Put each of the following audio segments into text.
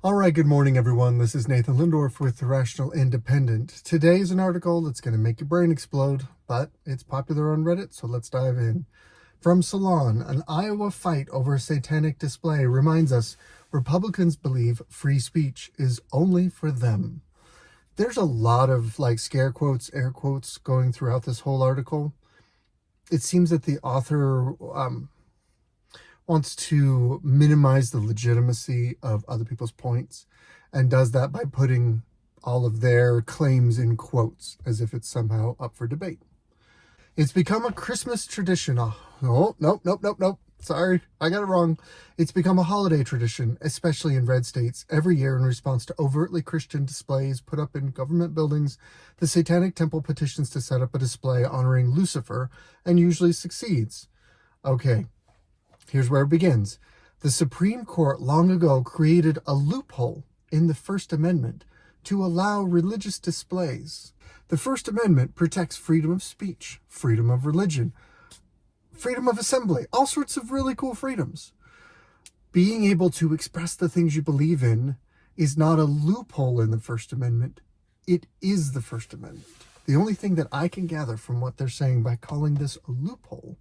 All right, good morning, everyone. This is Nathan Lindorf with The Rational Independent. Today is an article that's going to make your brain explode, but it's popular on Reddit, so let's dive in. From Salon, an Iowa fight over a satanic display reminds us Republicans believe free speech is only for them. There's a lot of scare quotes, air quotes going throughout this whole article. It seems that the author wants to minimize the legitimacy of other people's points and does that by putting all of their claims in quotes as if it's somehow up for debate. It's become a Christmas tradition. Oh, nope. Sorry, I got it wrong. It's become a holiday tradition, especially in red states. Every year, in response to overtly Christian displays put up in government buildings, the Satanic Temple petitions to set up a display honoring Lucifer and usually succeeds. Okay, here's where it begins. The Supreme Court long ago created a loophole in the First Amendment to allow religious displays. The First Amendment protects freedom of speech, freedom of religion, freedom of assembly, all sorts of really cool freedoms. Being able to express the things you believe in is not a loophole in the First Amendment. It is the First Amendment. The only thing that I can gather from what they're saying by calling this a loophole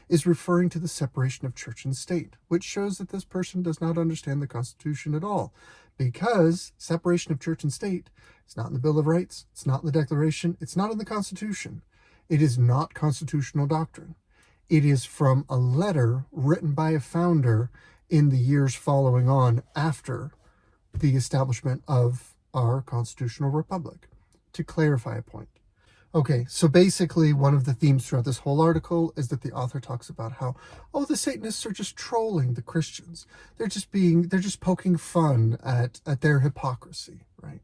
is referring to the separation of church and state, which shows that this person does not understand the Constitution at all, because separation of church and state is not in the Bill of Rights, it's not in the Declaration, it's not in the Constitution. It is not constitutional doctrine. It is from a letter written by a founder in the years following on after the establishment of our constitutional republic, to clarify a point. Okay, so basically one of the themes throughout this whole article is that the author talks about how, the Satanists are just trolling the Christians. They're just poking fun at their hypocrisy, right?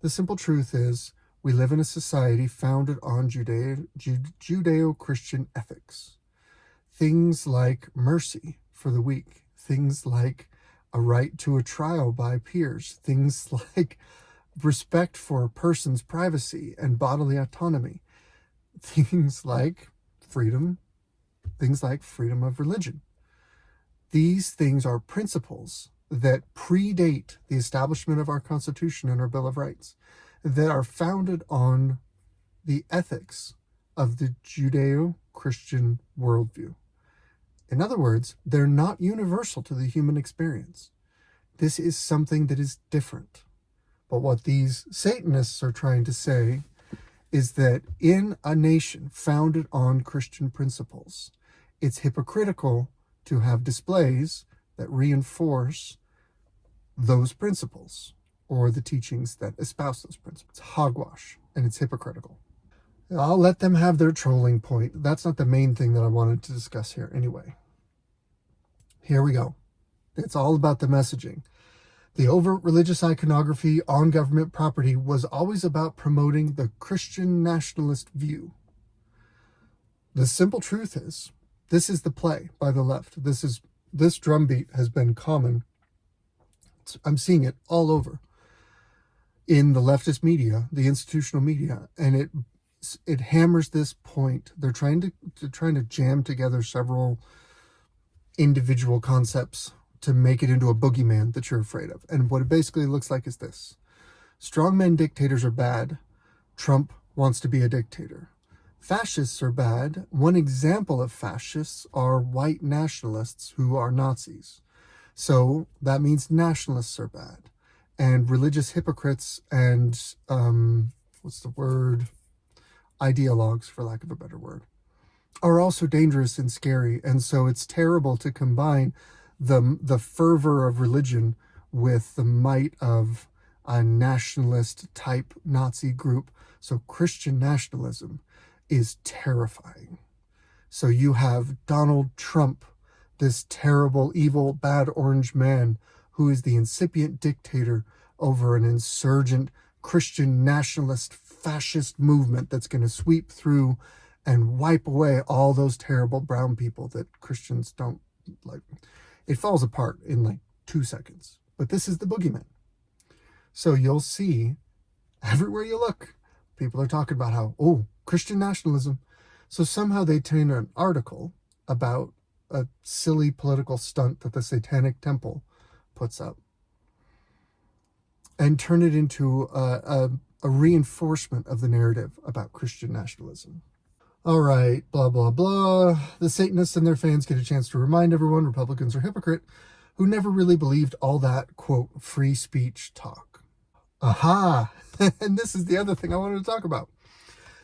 The simple truth is we live in a society founded on Judeo-Christian ethics. Things like mercy for the weak, things like a right to a trial by peers, things like respect for a person's privacy and bodily autonomy, things like freedom of religion. These things are principles that predate the establishment of our Constitution and our Bill of Rights, that are founded on the ethics of the Judeo-Christian worldview. In other words, they're not universal to the human experience. This is something that is different. But what these Satanists are trying to say is that in a nation founded on Christian principles, it's hypocritical to have displays that reinforce those principles or the teachings that espouse those principles. It's hogwash, and it's hypocritical. I'll let them have their trolling point. That's not the main thing that I wanted to discuss here anyway. Here we go. It's all about the messaging. The overt religious iconography on government property was always about promoting the Christian nationalist view. The simple truth is, this is the play by the left. This drumbeat has been common. I'm seeing it all over in the leftist media, the institutional media, and it hammers this point. They're trying to jam together several individual concepts to make it into a boogeyman that you're afraid of. And what it basically looks like is this. Strongmen dictators are bad. Trump wants to be a dictator. Fascists are bad. One example of fascists are white nationalists who are Nazis. So that means nationalists are bad. And religious hypocrites and, ideologues, for lack of a better word, are also dangerous and scary. And so it's terrible to combine the fervor of religion with the might of a nationalist type Nazi group. So Christian nationalism is terrifying. So you have Donald Trump, this terrible, evil, bad orange man who is the incipient dictator over an insurgent Christian nationalist fascist movement that's going to sweep through and wipe away all those terrible brown people that Christians don't like. It falls apart in 2 seconds. But this is the boogeyman. So you'll see everywhere you look, people are talking about how, Christian nationalism. So somehow they turn an article about a silly political stunt that the Satanic Temple puts up. and turn it into a reinforcement of the narrative about Christian nationalism. All right, blah, blah, blah. The Satanists and their fans get a chance to remind everyone Republicans are hypocrite who never really believed all that, quote, free speech talk. Aha! And this is the other thing I wanted to talk about.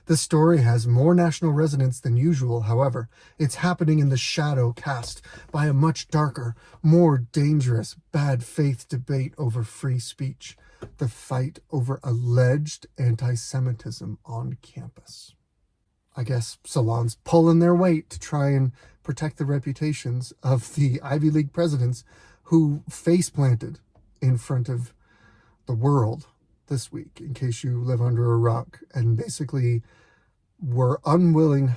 The story has more national resonance than usual, however. It's happening in the shadow cast by a much darker, more dangerous, bad faith debate over free speech. The fight over alleged anti-Semitism on campus. I guess Salon's pulling their weight to try and protect the reputations of the Ivy League presidents who face planted in front of the world this week, in case you live under a rock, and basically were unwilling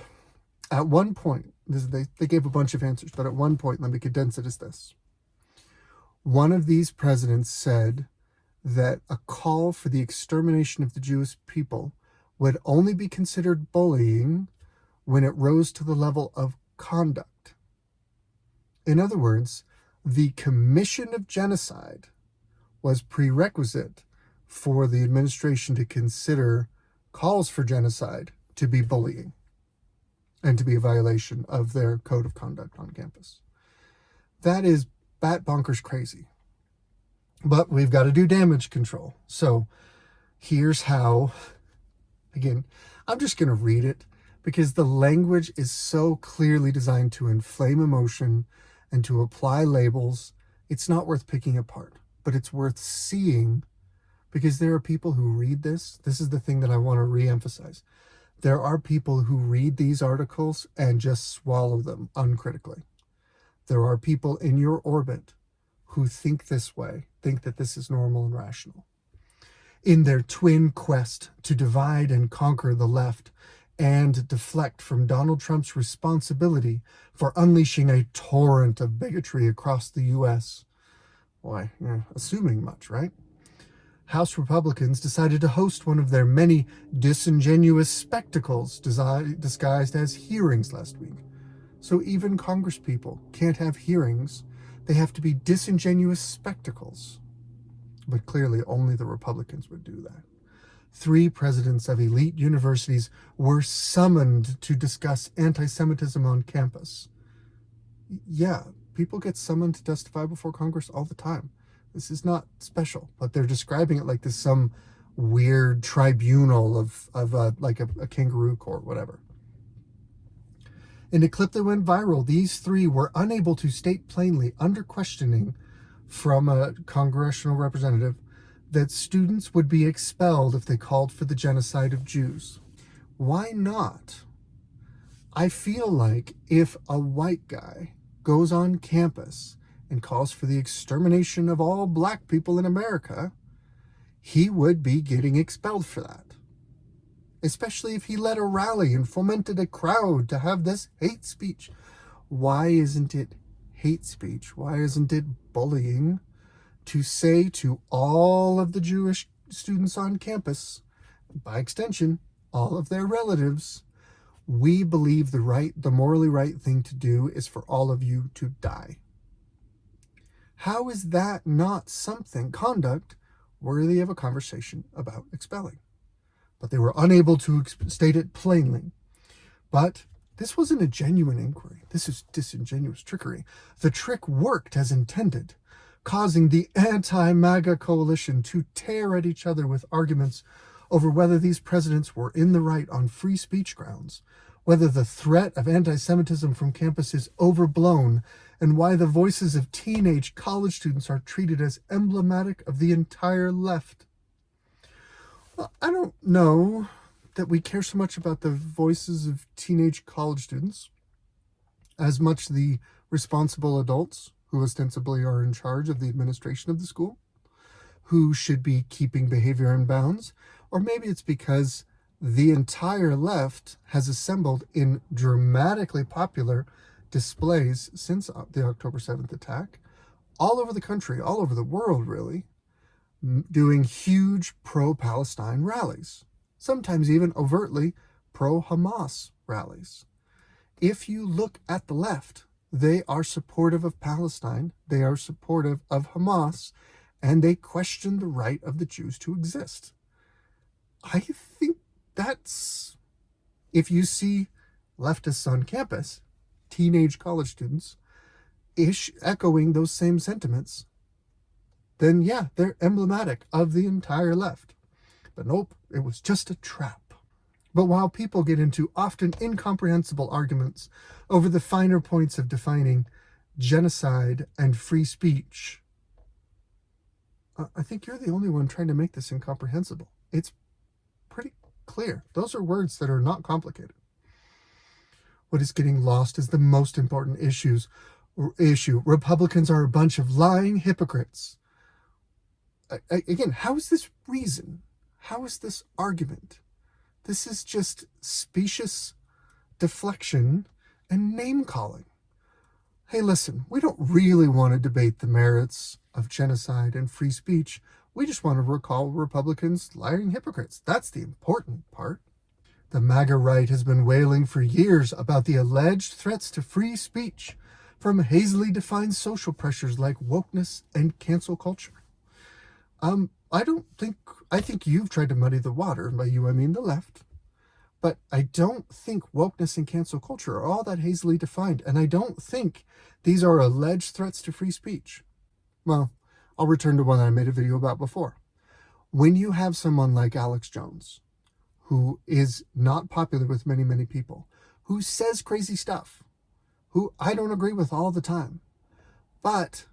at one point. They gave a bunch of answers, but at one point, let me condense it as this. One of these presidents said that a call for the extermination of the Jewish people would only be considered bullying when it rose to the level of conduct. In other words, the commission of genocide was prerequisite for the administration to consider calls for genocide to be bullying and to be a violation of their code of conduct on campus. That is bat bonkers crazy. But we've got to do damage control. So here's how. Again, I'm just going to read it because the language is so clearly designed to inflame emotion and to apply labels. It's not worth picking apart, but it's worth seeing, because there are people who read this. This is the thing that I want to re-emphasize. There are people who read these articles and just swallow them uncritically. There are people in your orbit who think this way, think that this is normal and rational. In their twin quest to divide and conquer the left and deflect from Donald Trump's responsibility for unleashing a torrent of bigotry across the U.S. Why, assuming much, right? House Republicans decided to host one of their many disingenuous spectacles disguised as hearings last week. So even Congresspeople can't have hearings. They have to be disingenuous spectacles. But clearly only the Republicans would do that. 3 presidents of elite universities were summoned to discuss anti-Semitism on campus. Yeah, people get summoned to testify before Congress all the time. This is not special, but they're describing it like this some weird tribunal of like a kangaroo court, whatever. In a clip that went viral, these 3 were unable to state plainly, under questioning from a congressional representative, that students would be expelled if they called for the genocide of Jews. Why not? I feel like if a white guy goes on campus and calls for the extermination of all black people in America, he would be getting expelled for that. Especially if he led a rally and fomented a crowd to have this hate speech. Why isn't it hate speech? Why isn't it bullying to say to all of the Jewish students on campus, by extension, all of their relatives, we believe the morally right thing to do is for all of you to die? How is that not conduct worthy of a conversation about expelling? But they were unable to state it plainly. But this wasn't a genuine inquiry. This is disingenuous trickery. The trick worked as intended, causing the anti-MAGA coalition to tear at each other with arguments over whether these presidents were in the right on free speech grounds, whether the threat of anti-Semitism from campus is overblown, and why the voices of teenage college students are treated as emblematic of the entire left. Well, I don't know that we care so much about the voices of teenage college students as much the responsible adults who ostensibly are in charge of the administration of the school, who should be keeping behavior in bounds. Or maybe it's because the entire left has assembled in dramatically popular displays since the October 7th attack, all over the country, all over the world, really, doing huge pro-Palestine rallies, sometimes even overtly pro-Hamas rallies. If you look at the left, they are supportive of Palestine, they are supportive of Hamas, and they question the right of the Jews to exist. I think that's, if you see leftists on campus, teenage college students, echoing those same sentiments, then yeah, they're emblematic of the entire left. But nope, it was just a trap. But while people get into often incomprehensible arguments over the finer points of defining genocide and free speech, I think you're the only one trying to make this incomprehensible. It's pretty clear. Those are words that are not complicated. What is getting lost is the most important issue. Republicans are a bunch of lying hypocrites. Again, how is this reason? How is this argument? This is just specious deflection and name-calling. Hey, listen, we don't really want to debate the merits of genocide and free speech. We just want to recall Republicans lying hypocrites. That's the important part. The MAGA right has been wailing for years about the alleged threats to free speech from hazily defined social pressures like wokeness and cancel culture. I think you've tried to muddy the water, and by you I mean the left. But I don't think wokeness and cancel culture are all that hazily defined, and I don't think these are alleged threats to free speech. Well, I'll return to one that I made a video about before. When you have someone like Alex Jones, who is not popular with many, many people, who says crazy stuff, who I don't agree with all the time, but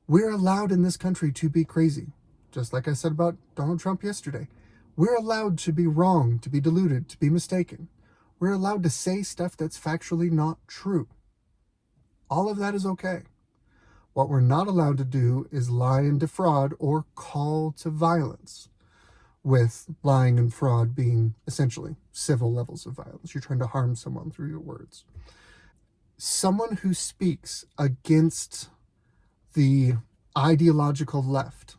we're allowed in this country to be crazy. Just like I said about Donald Trump yesterday. We're allowed to be wrong, to be deluded, to be mistaken. We're allowed to say stuff that's factually not true. All of that is okay. What we're not allowed to do is lie and defraud or call to violence, with lying and fraud being essentially civil levels of violence. You're trying to harm someone through your words. Someone who speaks against the ideological left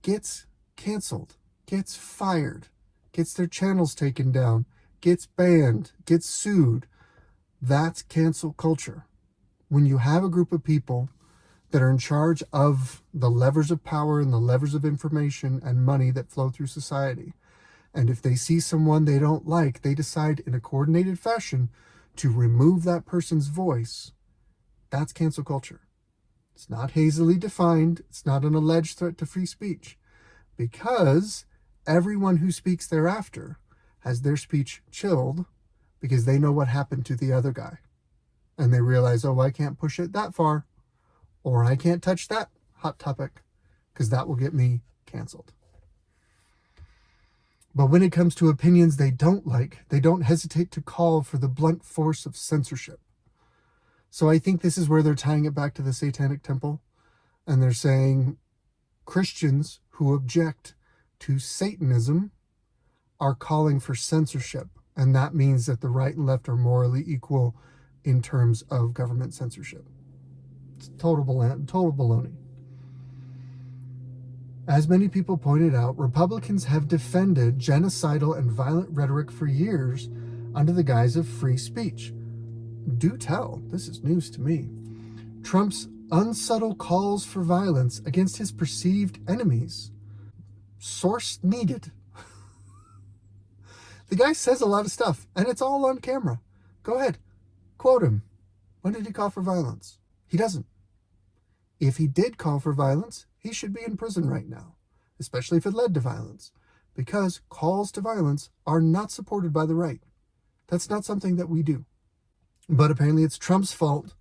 gets canceled, gets fired, gets their channels taken down, gets banned, gets sued. That's cancel culture. When you have a group of people that are in charge of the levers of power and the levers of information and money that flow through society, and if they see someone they don't like, they decide in a coordinated fashion to remove that person's voice, that's cancel culture. It's not hazily defined. It's not an alleged threat to free speech, because everyone who speaks thereafter has their speech chilled because they know what happened to the other guy. And they realize, oh, I can't push it that far, or I can't touch that hot topic because that will get me canceled. But when it comes to opinions they don't like, they don't hesitate to call for the blunt force of censorship. So I think this is where they're tying it back to the Satanic Temple, and they're saying Christians who object to Satanism are calling for censorship, and that means that the right and left are morally equal in terms of government censorship. It's total baloney. As many people pointed out, Republicans have defended genocidal and violent rhetoric for years under the guise of free speech. Do tell, this is news to me. Trump's unsubtle calls for violence against his perceived enemies. Source needed. The guy says a lot of stuff, and it's all on camera. Go ahead, quote him. When did he call for violence? He doesn't. If he did call for violence, he should be in prison right now, especially if it led to violence, because calls to violence are not supported by the right. That's not something that we do. But apparently it's Trump's fault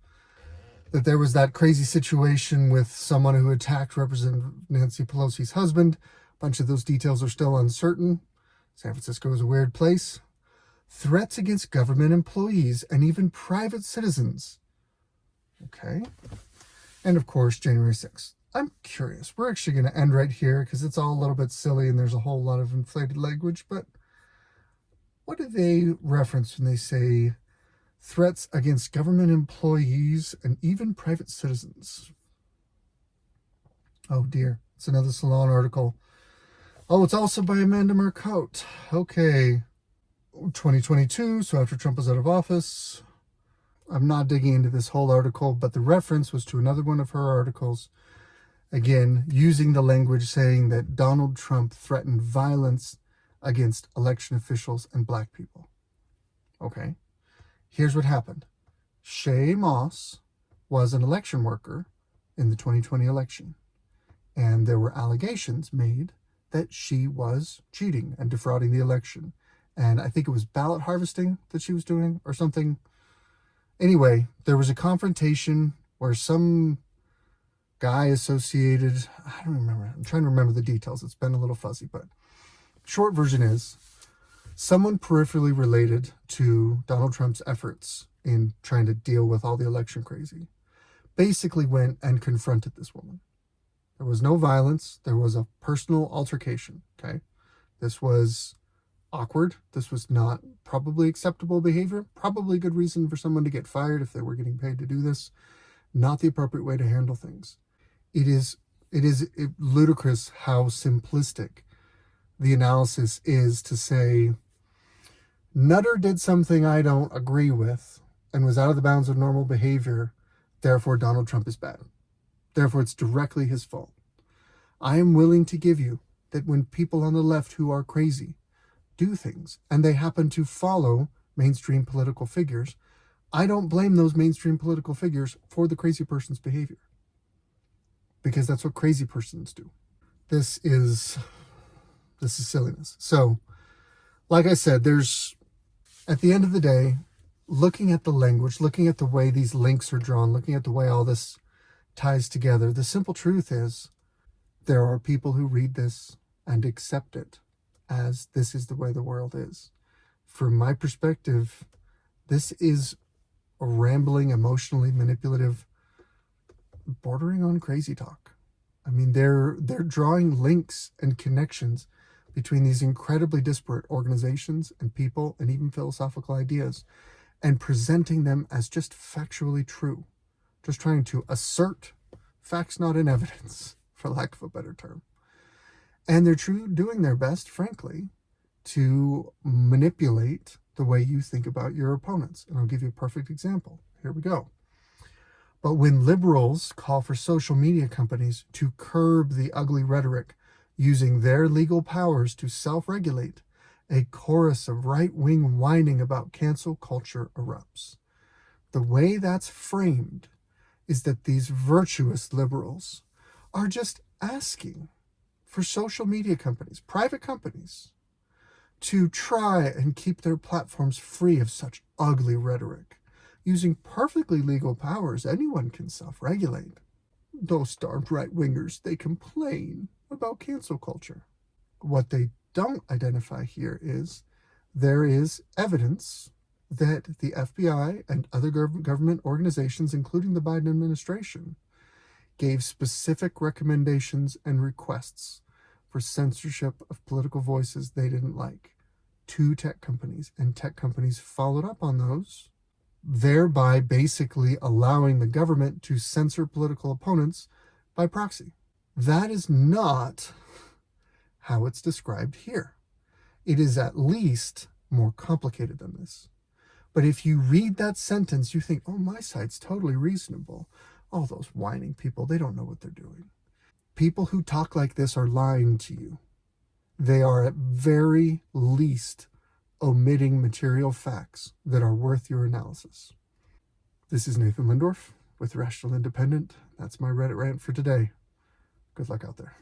that there was that crazy situation with someone who attacked Representative Nancy Pelosi's husband. A bunch of those details are still uncertain. San Francisco is a weird place. Threats against government employees and even private citizens. Okay. And of course, January 6th. I'm curious. We're actually going to end right here because it's all a little bit silly and there's a whole lot of inflated language. But what do they reference when they say threats against government employees and even private citizens? Oh dear. It's another Salon article. Oh, it's also by Amanda Marcotte. Okay. 2022, so after Trump was out of office. I'm not digging into this whole article, but the reference was to another one of her articles. Again, using the language saying that Donald Trump threatened violence against election officials and black people. Okay, here's what happened. Shay Moss was an election worker in the 2020 election, and there were allegations made that she was cheating and defrauding the election. And I think it was ballot harvesting that she was doing or something. Anyway, there was a confrontation where some guy associated, I don't remember, I'm trying to remember the details. It's been a little fuzzy, but short version is someone peripherally related to Donald Trump's efforts in trying to deal with all the election crazy basically went and confronted this woman. There was no violence. There was a personal altercation. Okay. This was awkward. This was not probably acceptable behavior. Probably a good reason for someone to get fired if they were getting paid to do this. Not the appropriate way to handle things. It is ludicrous how simplistic the analysis is to say, Nutter did something I don't agree with and was out of the bounds of normal behavior, therefore Donald Trump is bad. Therefore it's directly his fault. I am willing to give you that when people on the left who are crazy do things and they happen to follow mainstream political figures, I don't blame those mainstream political figures for the crazy person's behavior. Because that's what crazy persons do. This is silliness. So, like I said, at the end of the day, looking at the language, looking at the way these links are drawn, looking at the way all this ties together, the simple truth is there are people who read this and accept it as this is the way the world is. From my perspective, this is a rambling, emotionally manipulative, bordering on crazy talk. I mean, they're drawing links and connections between these incredibly disparate organizations and people and even philosophical ideas and presenting them as just factually true, just trying to assert facts not in evidence, for lack of a better term. And they're doing their best, frankly, to manipulate the way you think about your opponents. And I'll give you a perfect example. Here we go. But when liberals call for social media companies to curb the ugly rhetoric using their legal powers to self-regulate, a chorus of right-wing whining about cancel culture erupts. The way that's framed is that these virtuous liberals are just asking for social media companies, private companies, to try and keep their platforms free of such ugly rhetoric. Using perfectly legal powers, anyone can self-regulate. Those darned right-wingers, they complain about cancel culture. What they don't identify here is there is evidence that the FBI and other government organizations, including the Biden administration, gave specific recommendations and requests for censorship of political voices they didn't like to tech companies, and tech companies followed up on those, thereby basically allowing the government to censor political opponents by proxy. That is not how it's described here. It is at least more complicated than this. But if you read that sentence, you think, oh, my side's totally reasonable. Oh, those whining people, they don't know what they're doing. People who talk like this are lying to you. They are at very least omitting material facts that are worth your analysis. This is Nathan Lindorf with Rational Independent. That's my Reddit rant for today. Good luck out there.